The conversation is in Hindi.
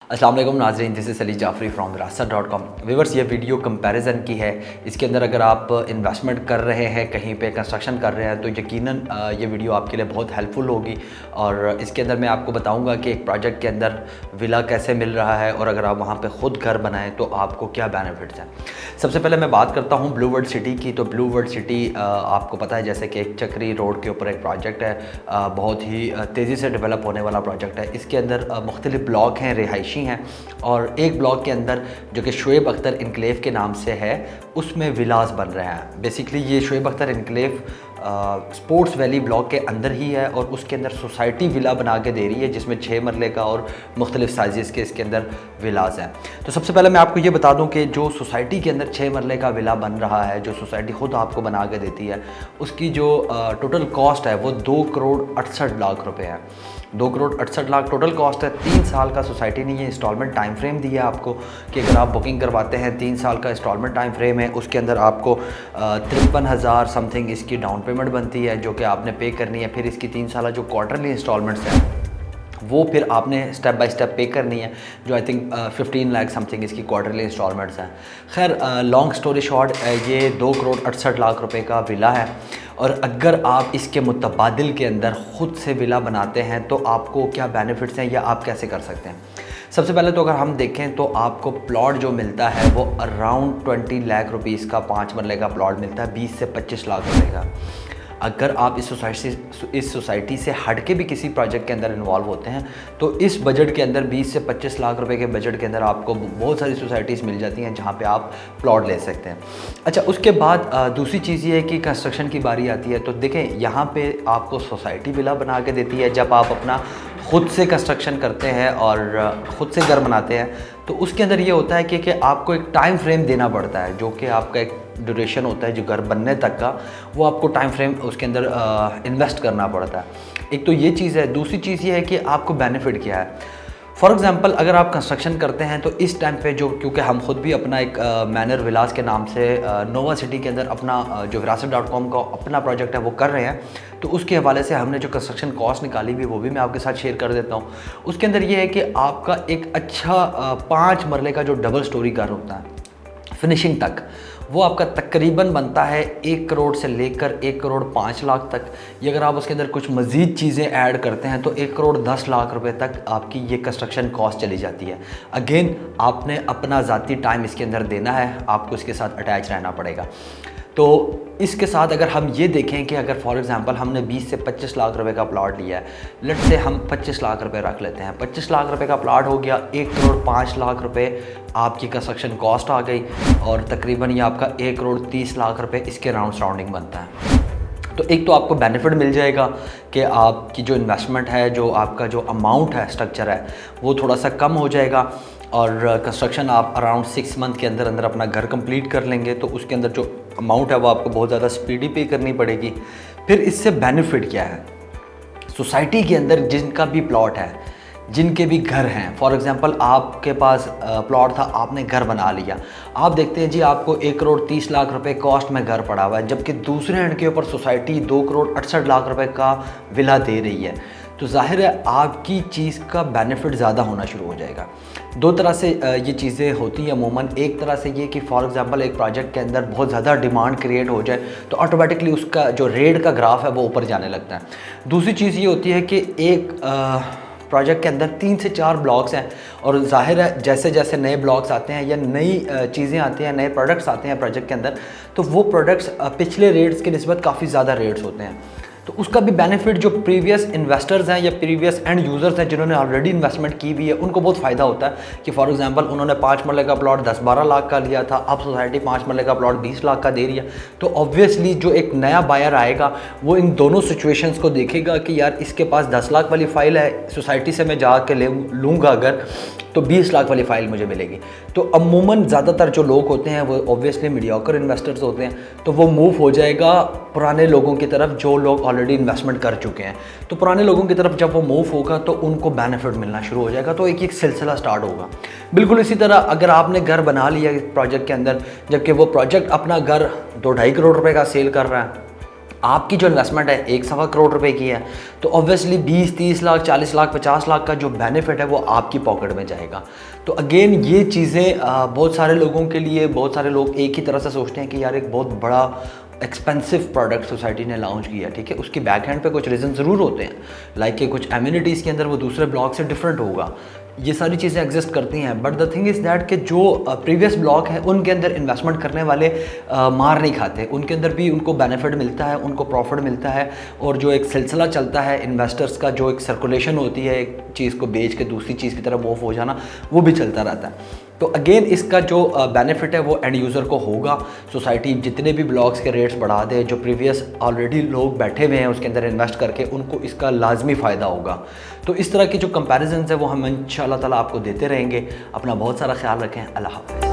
अस्सलाम वालेकुम नाज़रीन, this is Ali Jafri from विरासत.com। व्यूअर्स, ये वीडियो कंपैरिजन की है। इसके अंदर अगर आप इन्वेस्टमेंट कर रहे हैं, कहीं पे कंस्ट्रक्शन कर रहे हैं, तो यकीनन ये वीडियो आपके लिए बहुत हेल्पफुल होगी। और इसके अंदर मैं आपको बताऊंगा कि एक प्रोजेक्ट के अंदर विला कैसे मिल रहा है और अगर आप वहाँ पे ख़ुद घर बनाएं तो आपको क्या बेनिफिट्स हैं। सबसे पहले मैं बात करता हूँ ब्लू वर्ल्ड सिटी की। तो ब्लू वर्ल्ड सिटी आपको पता है जैसे कि एक चक्री रोड के ऊपर एक प्रोजेक्ट है, बहुत ही तेज़ी से डेवलप होने वाला प्रोजेक्ट है। इसके अंदर मुख्तलिफ ब्लॉक हैं, रिहायशी हैं, और एक ब्लॉक के अंदर जो कि शोएब अख्तर इनक्लेव के नाम से है, उसमें विलास बन रहे हैं। बेसिकली ये Shoaib Akhtar enclave sports valley block के अंदर ही है और उसके अंदर सोसाइटी विला बना के दे रही है, जिसमें 6 मरले का और मुख्तलिफ साइज़ के इसके अंदर विलास हैं। तो सबसे पहले मैं आपको ये बता दूं कि जो सोसाइटी के अंदर 6 मरले का विला बन रहा है, जो सोसाइटी ख़ुद आपको बना के देती है, उसकी जो टोटल कॉस्ट है वो 2 करोड़ 68 लाख रुपए है। 2 करोड़ 68 लाख टोटल कॉस्ट है। 3 साल का सोसाइटी ने ये इंस्टॉलमेंट टाइम फ्रेम दिया है आपको कि अगर आप बुकिंग करवाते हैं 3 साल का इंस्टॉलमेंट टाइम फ्रेम है। उसके अंदर आपको 53,000 समथिंग इसकी डाउन पेमेंट बनती है जो कि आपने पे करनी है। फिर इसकी 3 साल जो क्वार्टरली इंस्टॉलमेंट्स हैं वो फिर आपने स्टेप बाय स्टेप पे करनी है, जो आई थिंक 15 लाख समथिंग इसकी क्वार्टरली इंस्टॉलमेंट्स हैं। खैर, लॉन्ग स्टोरी शॉर्ट, ये 2 करोड़ 68 लाख रुपए का विला है। और अगर आप इसके मुतबादिल के अंदर ख़ुद से विला बनाते हैं तो आपको क्या बेनिफिट्स हैं या आप कैसे कर सकते हैं। सबसे पहले तो अगर हम देखें तो आपको प्लॉट जो मिलता है वो अराउंड 20 लाख रुपीज़ का 5 मरले का प्लॉट मिलता है, 20 से 25 लाख रुपए का। अगर आप इस सोसाइटी से हट के भी किसी प्रोजेक्ट के अंदर इन्वॉल्व होते हैं तो इस बजट के अंदर 20 से 25 लाख रुपए के बजट के अंदर आपको बहुत सारी सोसाइटीज़ मिल जाती हैं जहां पे आप प्लॉट ले सकते हैं। अच्छा, उसके बाद दूसरी चीज़ ये है कि कंस्ट्रक्शन की बारी आती है। तो देखें, यहाँ पे आपको सोसाइटी विला बना के देती है। जब आप अपना ख़ुद से कंस्ट्रक्शन करते हैं और ख़ुद से घर बनाते हैं तो उसके अंदर ये होता है कि आपको एक टाइम फ्रेम देना पड़ता है, जो कि आपका एक ड्यूरेशन होता है जो घर बनने तक का, वो आपको टाइम फ्रेम उसके अंदर इन्वेस्ट करना पड़ता है। एक तो ये चीज़ है। दूसरी चीज़ ये है कि आपको बेनिफिट क्या है। फॉर एग्ज़ाम्पल, अगर आप कंस्ट्रक्शन करते हैं तो इस टाइम पे जो, क्योंकि हम खुद भी अपना एक मैनर विलास के नाम से नोवा सिटी के अंदर अपना जो विरासत.com का अपना प्रोजेक्ट है वो कर रहे हैं, तो उसके हवाले से हमने जो कंस्ट्रक्शन कॉस्ट निकाली हुई वो भी मैं आपके साथ शेयर कर देता हूँ। उसके अंदर ये है कि आपका एक अच्छा 5 मरले का जो डबल स्टोरी घर होता है फिनिशिंग तक, वो आपका तकरीबन बनता है 1 करोड़ से लेकर 1 करोड़ 5 लाख तक। ये अगर आप उसके अंदर कुछ मज़ीद चीज़ें ऐड करते हैं तो 1 करोड़ 10 लाख रुपए तक आपकी ये कंस्ट्रक्शन कॉस्ट चली जाती है। अगेन, आपने अपना ज़ाती टाइम इसके अंदर देना है, आपको इसके साथ अटैच रहना पड़ेगा। तो इसके साथ अगर हम ये देखें कि अगर फॉर एग्ज़ाम्पल हमने 20 से 25 लाख रुपए का प्लॉट लिया है, लेट से हम 25 लाख रुपए रख लेते हैं, 25 लाख रुपए का प्लॉट हो गया, 1 करोड़ 5 लाख रुपए आपकी कंस्ट्रक्शन कॉस्ट आ गई और तकरीबन ये आपका 1 करोड़ 30 लाख रुपए इसके राउंड सराउंडिंग बनता है। तो एक तो आपको बेनिफिट मिल जाएगा कि आपकी जो इन्वेस्टमेंट है, जो आपका जो अमाउंट है, स्ट्रक्चर है, वो थोड़ा सा कम हो जाएगा और कंस्ट्रक्शन आप अराउंड 6 मंथ के अंदर अंदर अपना घर कंप्लीट कर लेंगे। तो उसके अंदर जो अमाउंट है वो आपको बहुत ज़्यादा स्पीडी पे करनी पड़ेगी। फिर इससे बेनिफिट क्या है, सोसाइटी के अंदर जिनका भी प्लॉट है, जिनके भी घर हैं, फॉर एग्ज़ाम्पल आपके पास प्लॉट था, आपने घर बना लिया, आप देखते हैं जी आपको 1 करोड़ 30 लाख रुपए कॉस्ट में घर पड़ा हुआ है, जबकि दूसरे एंड के ऊपर सोसाइटी 2 करोड़ 68 लाख रुपए का विला दे रही है। तो जाहिर है आपकी चीज़ का बेनिफिट ज़्यादा होना शुरू हो जाएगा। दो तरह से ये चीज़ें होती हैं अमूमन। एक तरह से ये कि फॉर एग्ज़ाम्पल एक प्रोजेक्ट के अंदर बहुत ज़्यादा डिमांड क्रिएट हो जाए तो ऑटोमेटिकली उसका जो रेट का ग्राफ है वो ऊपर जाने लगता है। दूसरी चीज़ ये होती है कि एक प्रोजेक्ट के अंदर 3 से 4 ब्लॉक्स हैं और जाहिर है जैसे जैसे नए ब्लॉक्स आते हैं या नई चीज़ें आती हैं, नए प्रोडक्ट्स आते हैं प्रोजेक्ट के अंदर, तो वो प्रोडक्ट्स पिछले रेट्स की निस्बत काफ़ी ज़्यादा रेट्स होते हैं। तो उसका भी बेनिफिट जो प्रीवियस इन्वेस्टर्स हैं या प्रीवियस एंड यूज़र्स हैं जिन्होंने ऑलरेडी इन्वेस्टमेंट की हुई है, उनको बहुत फ़ायदा होता है कि फॉर एग्जांपल उन्होंने 5 मरले का प्लॉट 10-12 लाख का लिया था, अब सोसाइटी 5 मरले का प्लॉट 20 लाख का दे रही है। तो ऑब्वियसली जो एक नया बायर आएगा वो इन दोनों सिचुएशंस को देखेगा कि यार इसके पास 10 लाख वाली फ़ाइल है, सोसाइटी से मैं जा के लूँगा अगर तो 20 लाख वाली फ़ाइल मुझे मिलेगी। तो अमूमन ज़्यादातर जो लोग होते हैं वो ऑब्वियसली मीडियोकर इन्वेस्टर्स होते हैं, तो वो मूव हो जाएगा पुराने लोगों की तरफ जो लोग ऑलरेडी इन्वेस्टमेंट कर चुके हैं। तो पुराने लोगों की तरफ जब वो मूव होगा तो उनको बेनिफिट मिलना शुरू हो जाएगा, तो एक सिलसिला स्टार्ट होगा। बिल्कुल इसी तरह अगर आपने घर बना लिया प्रोजेक्ट के अंदर, जबकि वो प्रोजेक्ट अपना घर 2-2.5 करोड़ रुपए का सेल कर रहा है, आपकी जो इन्वेस्टमेंट है 1.25 करोड़ रुपए की है, तो ऑब्वियसली 20-30 लाख, 40 लाख, 50 लाख का जो बेनिफिट है वो आपकी पॉकेट में जाएगा। तो अगेन ये चीज़ें बहुत सारे लोगों के लिए, बहुत सारे लोग एक ही तरह से सोचते हैं कि यार एक बहुत बड़ा एक्सपेंसिव प्रोडक्ट सोसाइटी ने लॉन्च किया, ठीक है, उसकी बैक हैंड पे कुछ रीज़न ज़रूर होते हैं, लाइक कि कुछ एम्यूनिटीज़ के अंदर वो दूसरे ब्लॉक से डिफरेंट होगा, ये सारी चीज़ें एग्जिस्ट करती हैं। But the thing is that कि जो प्रीवियस ब्लॉक है उनके अंदर इन्वेस्टमेंट करने वाले मार नहीं खाते, उनके अंदर भी उनको बेनिफिट मिलता है, उनको प्रॉफिट मिलता है, और जो एक सिलसिला चलता है इन्वेस्टर्स का, जो एक सर्कुलेशन होती है एक चीज़ को बेच के दूसरी चीज़ की तरफ मूव हो जाना, वो भी चलता रहता है। तो अगेन इसका जो बेनिफिट है वो एंड यूज़र को होगा। सोसाइटी जितने भी ब्लॉक्स के रेट्स बढ़ा दे, जो प्रीवियस ऑलरेडी लोग बैठे हुए हैं उसके अंदर इन्वेस्ट करके, उनको इसका लाजमी फ़ायदा होगा। तो इस तरह के जो कंपैरिजन्स है वो हम इंशाल्लाह ताला आपको देते रहेंगे। अपना बहुत सारा ख्याल रखें। अल्लाह हाफ़िज़।